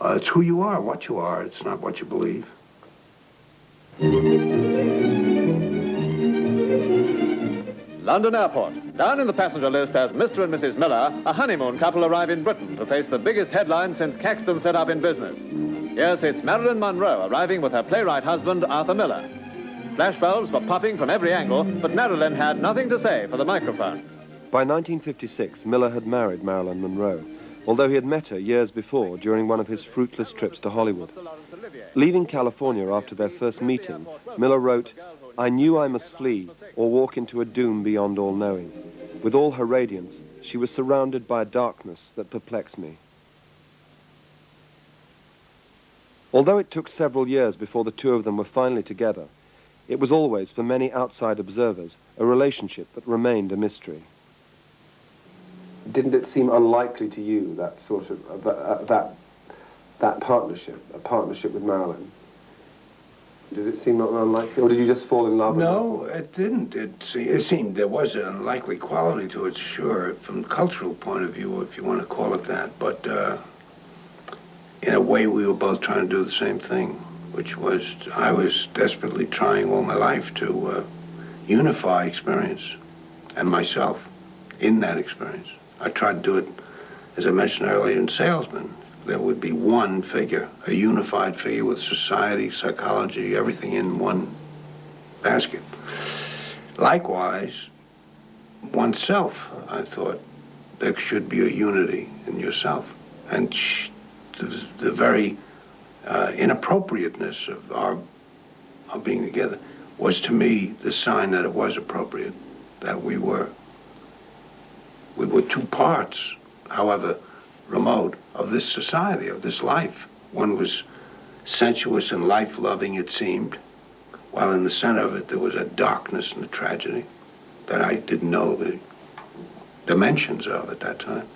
It's who you are, what you are. It's not what you believe. London Airport. Down in the passenger list as Mr. and Mrs. Miller, a honeymoon couple arrive in Britain to face the biggest headline since Caxton set up in business. Yes, it's Marilyn Monroe arriving with her playwright husband, Arthur Miller. Flashbulbs were popping from every angle, but Marilyn had nothing to say for the microphone. By 1956, Miller had married Marilyn Monroe, although he had met her years before during one of his fruitless trips to Hollywood. Leaving California after their first meeting, Miller wrote, "I knew I must flee or walk into a doom beyond all knowing. With all her radiance, she was surrounded by a darkness that perplexed me." Although it took several years before the two of them were finally together, it was always, for many outside observers, a relationship that remained a mystery. Didn't it seem unlikely to you, that sort of, that partnership, a partnership with Marilyn? Did it seem not unlikely, or did you just fall in love with it? No, it didn't. It seemed there was an unlikely quality to it, sure, from a cultural point of view, if you want to call it that. But in a way, we were both trying to do the same thing, which was I was desperately trying all my life to unify experience and myself in that experience. I tried to do it, as I mentioned earlier, in Salesman. There would be one figure, a unified figure with society, psychology, everything in one basket. Likewise, oneself, I thought, there should be a unity in yourself. And the very inappropriateness of our being together was, to me, the sign that it was appropriate, that we were two parts, however remote, of this society, of this life. One was sensuous and life-loving, it seemed, while in the center of it there was a darkness and a tragedy that I didn't know the dimensions of at that time.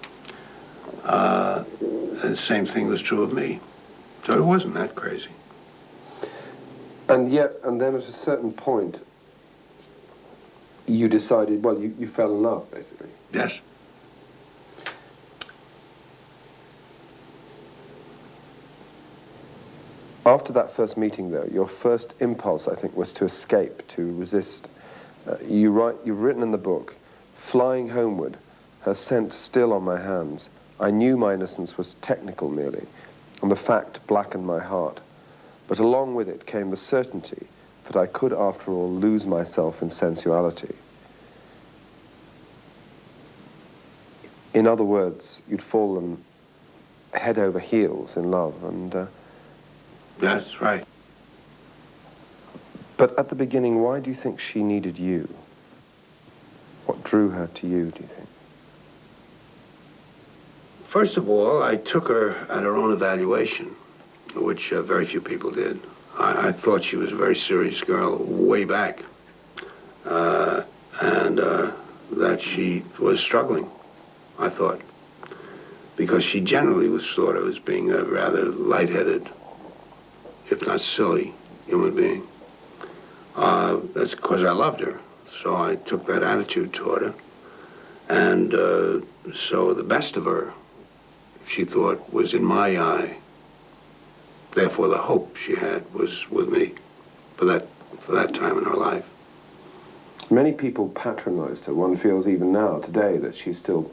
And the same thing was true of me. So it wasn't that crazy. And then at a certain point, you decided, well, you fell in love, basically. Yes. After that first meeting, though, your first impulse, I think, was to escape, to resist. You've written in the book, "Flying homeward, her scent still on my hands, I knew my innocence was technical merely, and the fact blackened my heart. But along with it came the certainty that I could, after all, lose myself in sensuality." In other words, you'd fallen head over heels in love, and... That's right. But at the beginning, why do you think she needed you? What drew her to you, do you think? First of all, I took her at her own evaluation, which very few people did. I thought she was a very serious girl way back, and that she was struggling, I thought, because she generally was thought of as being a rather lightheaded, if not silly, human being. That's because I loved her, so I took that attitude toward her. And so the best of her, she thought, was in my eye. Therefore, the hope she had was with me for that time in her life. Many people patronized her. One feels even now, today, that she's still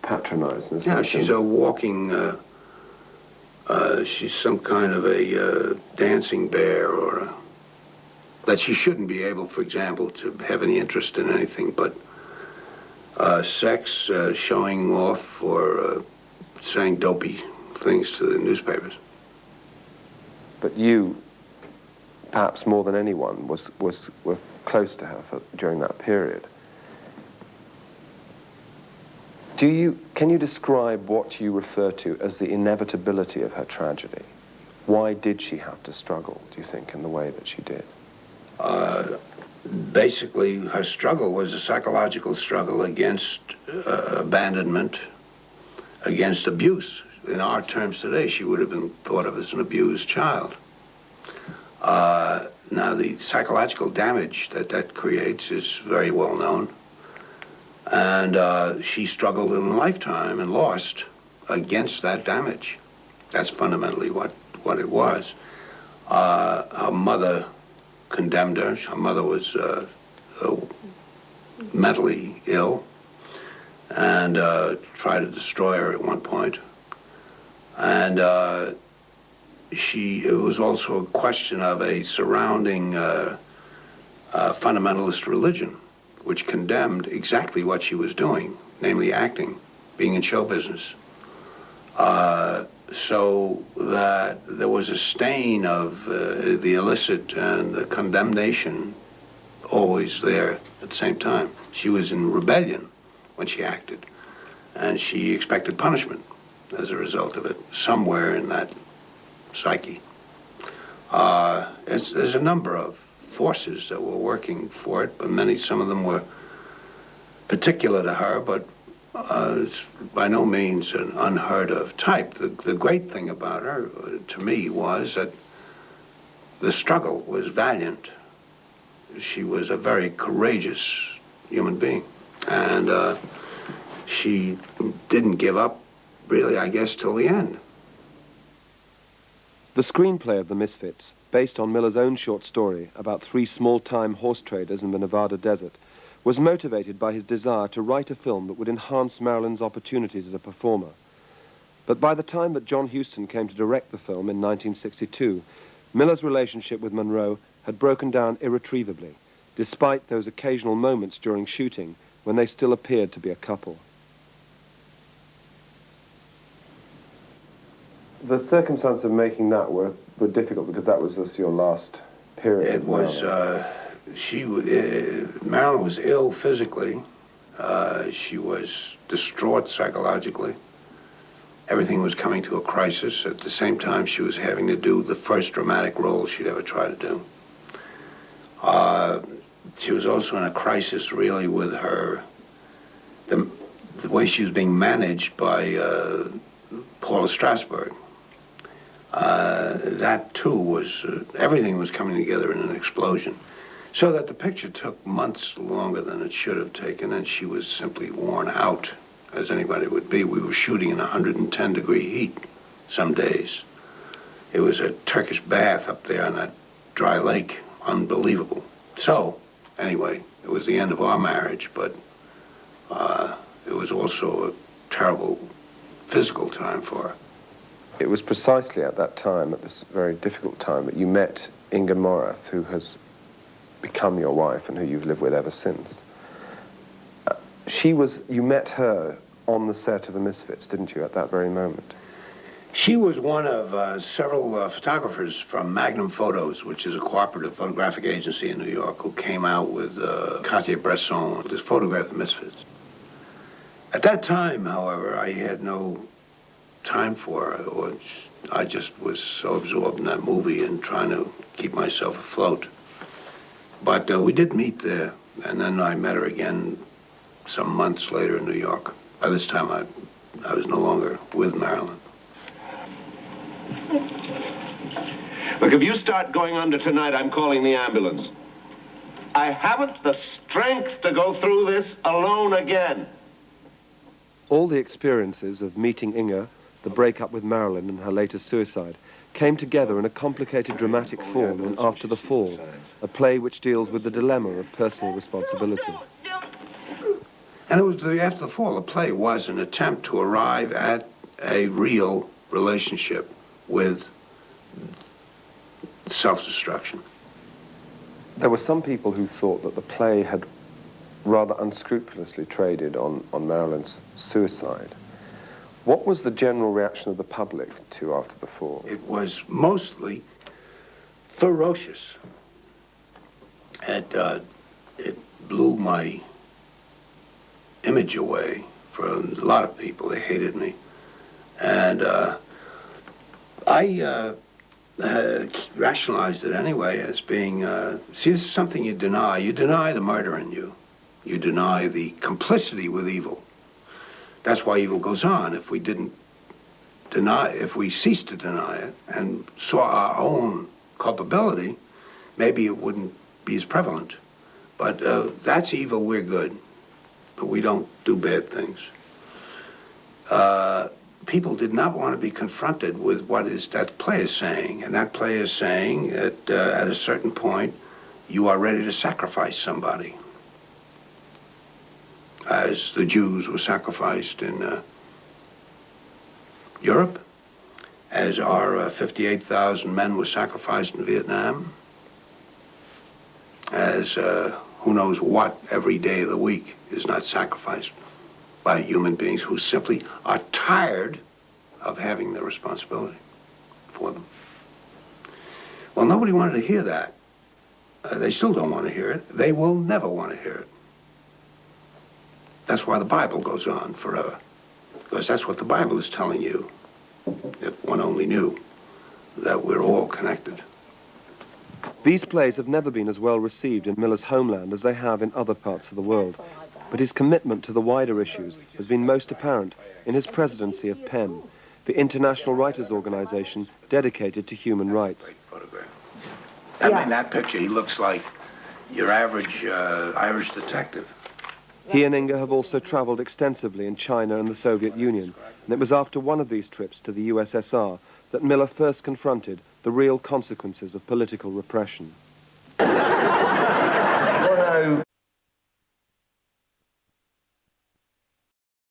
patronized. Yeah, she's a walking... she's some kind of a dancing bear, or that she shouldn't be able, for example, to have any interest in anything but sex, showing off, or saying dopey things to the newspapers. But you, perhaps more than anyone, were close to her during that period. Can you describe what you refer to as the inevitability of her tragedy? Why did she have to struggle, do you think, in the way that she did? Basically, her struggle was a psychological struggle against abandonment, against abuse. In our terms today, she would have been thought of as an abused child. Now, the psychological damage that creates is very well known. And she struggled in a lifetime and lost against that damage. That's fundamentally what it was. Her mother condemned her. Her mother was mentally ill and tried to destroy her at one point. And it was also a question of a surrounding fundamentalist religion, which condemned exactly what she was doing, namely acting, being in show business. So that there was a stain of the illicit and the condemnation always there at the same time. She was in rebellion when she acted, and she expected punishment as a result of it, somewhere in that psyche. There's a number of forces that were working for it, but some of them were particular to her, but it's by no means an unheard of type. The great thing about her, to me, was that the struggle was valiant. She was a very courageous human being, and she didn't give up, really, I guess, till the end. The screenplay of The Misfits, based on Miller's own short story about 3 small-time horse traders in the Nevada desert, was motivated by his desire to write a film that would enhance Marilyn's opportunities as a performer. But by the time that John Huston came to direct the film in 1962, Miller's relationship with Monroe had broken down irretrievably, despite those occasional moments during shooting when they still appeared to be a couple. The circumstances of making that were difficult because that was just your last period. It was, Marilyn was ill physically. She was distraught psychologically. Everything was coming to a crisis. At the same time, she was having to do the first dramatic role she'd ever tried to do. She was also in a crisis, really, with the way she was being managed by Paula Strasberg. That, too, was, everything was coming together in an explosion. So that the picture took months longer than it should have taken, and she was simply worn out, as anybody would be. We were shooting in 110-degree heat some days. It was a Turkish bath up there on that dry lake. Unbelievable. So, anyway, it was the end of our marriage, but it was also a terrible physical time for her. It was precisely at that time, at this very difficult time, that you met Inga Morath, who has become your wife and who you've lived with ever since. You met her on the set of The Misfits, didn't you, at that very moment? She was one of several photographers from Magnum Photos, which is a cooperative photographic agency in New York, who came out with Cartier-Bresson to photograph The Misfits. At that time, however, I had no time for her. I just was so absorbed in that movie and trying to keep myself afloat. But we did meet there, and then I met her again some months later in New York. By this time, I was no longer with Marilyn. Look, if you start going under tonight, I'm calling the ambulance. I haven't the strength to go through this alone again. All the experiences of meeting Inga, the breakup with Marilyn and her later suicide, came together in a complicated dramatic form in After the Fall, a play which deals with the dilemma of personal responsibility. And it was After the Fall, the play was an attempt to arrive at a real relationship with self-destruction. There were some people who thought that the play had rather unscrupulously traded on Marilyn's suicide. What was the general reaction of the public to After the Fall? It was mostly ferocious. It blew my image away for a lot of people. They hated me. And I rationalized it anyway as being, see, this is something you deny. You deny the murder in you. You deny the complicity with evil. That's why evil goes on. If we didn't deny, if we ceased to deny it and saw our own culpability, maybe it wouldn't be as prevalent. But that's evil, we're good. But we don't do bad things. people did not want to be confronted with what is that play is saying. And that play is saying that at a certain point, you are ready to sacrifice somebody. As the Jews were sacrificed in Europe, as our 58,000 men were sacrificed in Vietnam, as who knows what every day of the week is not sacrificed by human beings who simply are tired of having the responsibility for them. Well, nobody wanted to hear that. They still don't want to hear it. They will never want to hear it. That's why the Bible goes on forever, because that's what the Bible is telling you. If one only knew that we're all connected. These plays have never been as well received in Miller's homeland as they have in other parts of the world, but his commitment to the wider issues has been most apparent in his presidency of PEN, the international writers' organization dedicated to human rights. Great photograph. I mean, that picture, he looks like your average Irish detective. He and Inga have also traveled extensively in China and the Soviet Union, and it was after one of these trips to the USSR that Miller first confronted the real consequences of political repression.